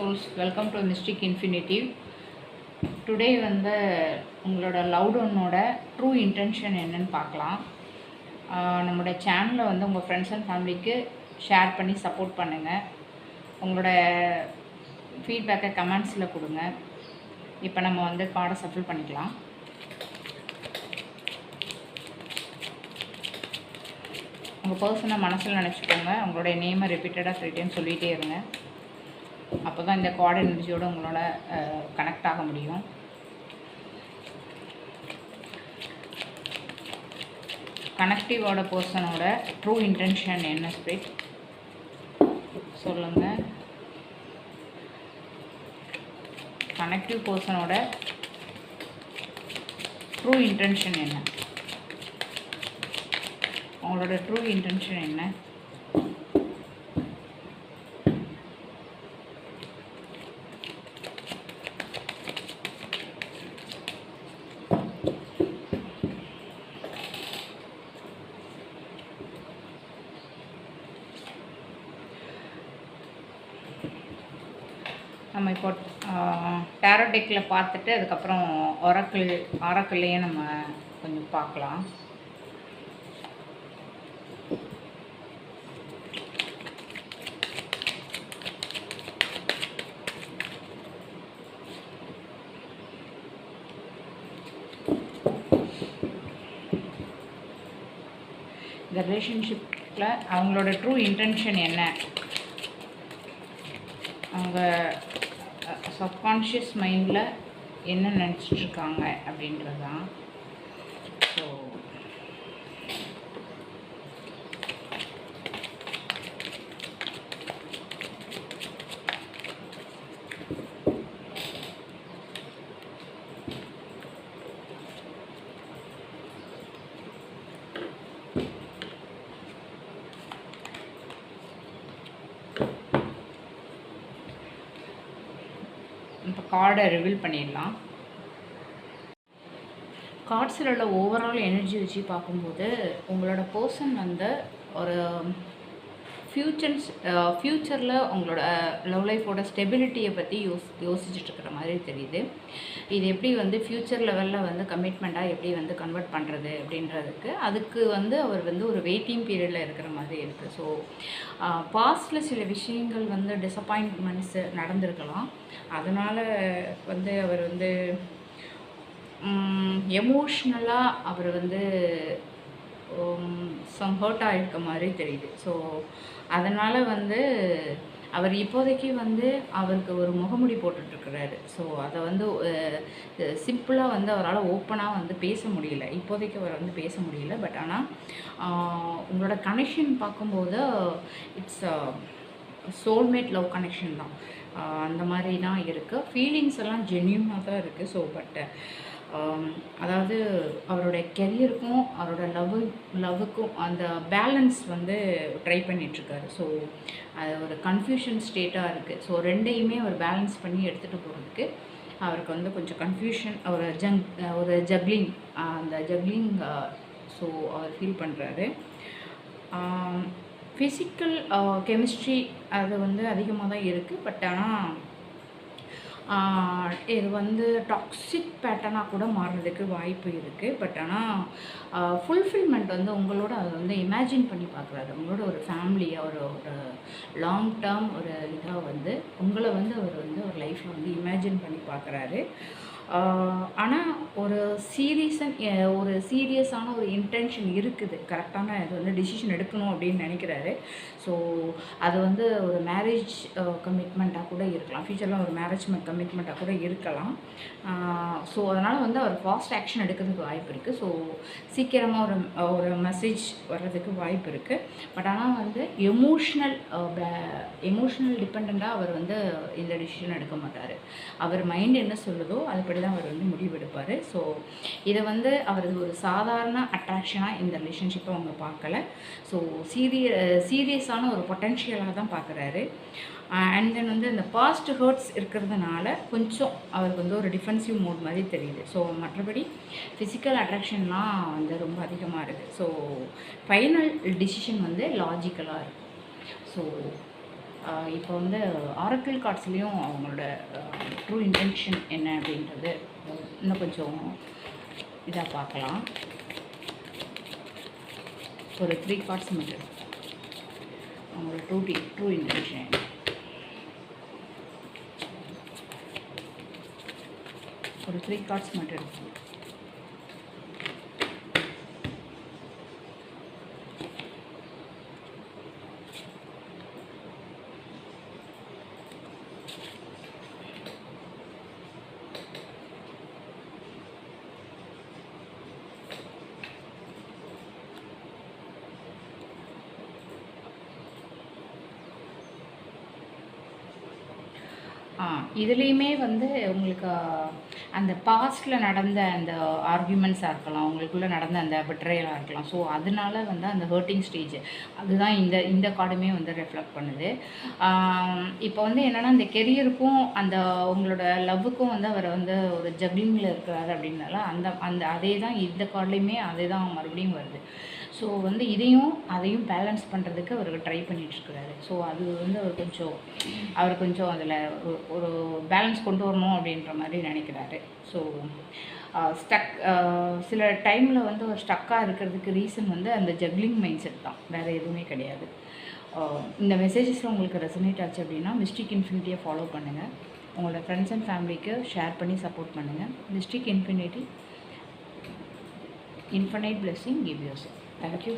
souls, welcome to Mystic Infinitive. Today வந்து உங்களோட love ஒன்னோட ட்ரூ இன்டென்ஷன் என்னன்னு பார்க்கலாம். நம்மளோட சேனலை வந்து உங்கள் ஃப்ரெண்ட்ஸ் அண்ட் ஃபேமிலிக்கு ஷேர் பண்ணி சப்போர்ட் பண்ணுங்கள். உங்களோட ஃபீட்பேக்கை கமெண்ட்ஸில் கொடுங்க. இப்போ நம்ம வந்து கார்டை சஃபில் பண்ணிக்கலாம். உங்கள் பர்சனை மனசில் நினச்சிக்கோங்க. உங்களுடைய நேமை ரிப்பீட்டடாக 3 டைம் சொல்லிகிட்டே இருங்க. அப்போ தான் இந்த கார்டு எனர்ஜியோடு உங்களோட கனெக்ட் ஆக முடியும். கனெக்டிவோட பர்சனோட ட்ரூ இன்டென்ஷன் என்ன ஸ்பிரிட் சொல்லுங்கள். கனெக்டிவ் பர்சனோட ட்ரூ இன்டென்ஷன் என்ன? உங்களோட ட்ரூ இன்டென்ஷன் என்ன? நம்ம இப்போ டேரோ டெக்கில் பார்த்துட்டு அதுக்கப்புறம் ஆரக்கிள்லேயே நம்ம கொஞ்சம் பார்க்கலாம். இந்த ரிலேஷன்ஷிப்பில் அவங்களோட ட்ரூ இன்டென்ஷன் என்ன? அவங்க சப்கான்ஷியஸ் மைண்டில் என்ன நினச்சிட்ருக்காங்க அப்படின்றது தான். ஸோ இப்போ கார்டை ரிவீல் பண்ணிடலாம். கார்ட்ஸில் உள்ள ஓவரால் எனர்ஜி வச்சு பார்க்கும்போது உங்களோட பர்சன் வந்து ஒரு ஃப்யூச்சரில் உங்களோட லவ் லைஃபோட ஸ்டெபிலிட்டியை பற்றி யோசிச்சுட்ருக்கிற மாதிரி தெரியுது. இது எப்படி வந்து ஃப்யூச்சர் லெவலில் வந்து கமிட்மெண்ட்டாக எப்படி வந்து கன்வெர்ட் பண்ணுறது அப்படின்றதுக்கு அதுக்கு வந்து அவர் வந்து ஒரு வெயிட்டிங் பீரியடில் இருக்கிற மாதிரி இருக்குது. ஸோ பாஸ்டில் சில விஷயங்கள் வந்து டிசப்பாயின்ட்மெண்ட்ஸ் நடந்திருக்கலாம். அதனால் வந்து அவர் வந்து எமோஷ்னலாக அவர் வந்து ஹர்ட் ஆகிருக்க மாதிரி தெரியுது. ஸோ அதனால் வந்து அவர் இப்போதைக்கு வந்து அவருக்கு ஒரு முகமுடி போட்டுட்ருக்கிறாரு. ஸோ அதை வந்து சிம்பிளாக வந்து அவரால் ஓப்பனாக வந்து பேச முடியல. இப்போதைக்கு அவர் வந்து பேச முடியல. பட் ஆனால் உங்களோட கனெக்ஷன் பார்க்கும்போது இட்ஸ் சோல்மேட் லவ் கனெக்ஷன் தான். அந்த மாதிரி தான் இருக்குது. ஃபீலிங்ஸ் எல்லாம் ஜென்யூனாக தான் இருக்குது. ஸோ பட் அதாவது அவருடைய கெரியருக்கும் அவரோட லவ்வுக்கும் அந்த பேலன்ஸ் வந்து ட்ரை பண்ணிகிட்ருக்காரு. ஸோ அது ஒரு கன்ஃபியூஷன் ஸ்டேட்டாக இருக்குது. ஸோ ரெண்டையுமே அவர் பேலன்ஸ் பண்ணி எடுத்துகிட்டு போகிறதுக்கு அவருக்கு வந்து கொஞ்சம் கன்ஃபியூஷன் ஒரு ஜக்லிங் அந்த ஜக்லிங் ஸோ அவர் ஃபீல் பண்ணுறாரு. ஃபிசிக்கல் கெமிஸ்ட்ரி அது வந்து அதிகமாக தான் இருக்குது. பட் ஆனால் இது வந்து டாக்ஸிக் பேட்டர்னாக கூட மாறுறதுக்கு வாய்ப்பு இருக்குது. பட் ஆனால் ஃபுல்ஃபில்மெண்ட் வந்து உங்களோட அதை வந்து இமேஜின் பண்ணி பார்க்குறாரு. உங்களோட ஒரு ஃபேமிலியாக ஒரு லாங் டேர்ம் ஒரு இதாக வந்து உங்களை வந்து அவர் வந்து ஒரு லைஃப்பில் வந்து இமேஜின் பண்ணி பார்க்குறாரு. ஆனால் ஒரு சீரியஸான ஒரு இன்டென்ஷன் இருக்குது. கரெக்டான இது வந்து டிசிஷன் எடுக்கணும் அப்படின்னு நினைக்கிறாரு. ஸோ அது வந்து ஒரு மேரேஜ் கமிட்மெண்ட்டாக கூட இருக்கலாம். ஃப்யூச்சரில் ஒரு மேரேஜ் கமிட்மெண்ட்டாக கூட இருக்கலாம். ஸோ அதனால் வந்து அவர் ஃபாஸ்ட் ஆக்ஷன் எடுக்கிறதுக்கு வாய்ப்பு இருக்குது. ஸோ சீக்கிரமாக ஒரு மெசேஜ் வர்றதுக்கு வாய்ப்பு இருக்குது. பட் ஆனால் வந்து எமோஷ்னல் டிபெண்ட்டாக அவர் வந்து இந்த டிசிஷன் எடுக்க மாட்டார். அவர் மைண்ட் என்ன சொல்லுதோ அதுபடி தான் அவர் வந்து முடிவெடுப்பார். ஸோ இதை வந்து அவரது ஒரு சாதாரண அட்ராக்ஷனாக இந்த ரிலேஷன்ஷிப்பை அவங்க பார்க்கல. ஸோ சீரியஸான ஒரு பொட்டென்ஷியலாக தான் பார்க்குறாரு. அண்ட் தென் வந்து இந்த பாஸ்ட் ஹர்ட்ஸ் இருக்கிறதுனால கொஞ்சம் அவருக்கு வந்து ஒரு டிஃபென்சிவ் மோட் மாதிரி தெரியுது. ஸோ மற்றபடி ஃபிசிக்கல் அட்ராக்ஷன்லாம் வந்து ரொம்ப அதிகமாக இருக்குது. ஸோ ஃபைனல் டிசிஷன் வந்து லாஜிக்கலாக இருக்குது. ஸோ இப்போ வந்து ஆரக்கிள் கார்ட்ஸ்லேயும் அவங்களோட ட்ரூ இன்டென்ஷன் என்ன அப்படின்றது இன்னும் கொஞ்சம் இதாக பார்க்கலாம். ஒரு 3 கார்ட்ஸ் மட்டும் அவங்களோட ட்ரூ இன்டென்ஷன். ஒரு 3 கார்ட்ஸ் மட்டும் இருக்கு. இதுலேயுமே வந்து உங்களுக்கு அந்த பாஸ்ட்டில் நடந்த அந்த ஆர்கியூமெண்ட்ஸாக இருக்கலாம், உங்களுக்குள்ளே நடந்த அந்த பெட்ரயலாக இருக்கலாம். ஸோ அதனால வந்து அந்த ஹர்ட்டிங் ஸ்டேஜ் அதுதான் இந்த கார்டுமே வந்து ரெஃப்ளெக்ட் பண்ணுது. இப்போ வந்து என்னென்னா இந்த கெரியருக்கும் அந்த உங்களோட லவ்வுக்கும் வந்து அவர் வந்து ஒரு ஜக்லிங்கில் இருக்கிறாரு அப்படின்னால அந்த அந்த அதே தான் இந்த கார்ட்லேயுமே அதே தான் மறுபடியும் வருது. ஸோ வந்து அதையும் பேலன்ஸ் பண்ணுறதுக்கு அவர் ட்ரை பண்ணிகிட்ருக்கிறாரு. ஸோ அது வந்து அவர் கொஞ்சம் அதில் ஒரு பேலன்ஸ் கொண்டு வரணும் அப்படின்ற மாதிரி நினைக்கிறாரு. ஸோ சில டைமில் வந்து ஒரு ஸ்டக்காக இருக்கிறதுக்கு ரீசன் வந்து அந்த ஜக்லிங் மைண்ட் செட் தான், வேறு எதுவுமே கிடையாது. இந்த மெசேஜஸில் உங்களுக்கு ரெசனேட் ஆச்சு அப்படின்னா மிஸ்டிக் இன்ஃபினிட்டியை ஃபாலோ பண்ணுங்கள். உங்களோட ஃப்ரெண்ட்ஸ் அண்ட் ஃபேமிலிக்கு ஷேர் பண்ணி சப்போர்ட் பண்ணுங்கள். Mystic infinity, infinite blessing give yourself. Thank you.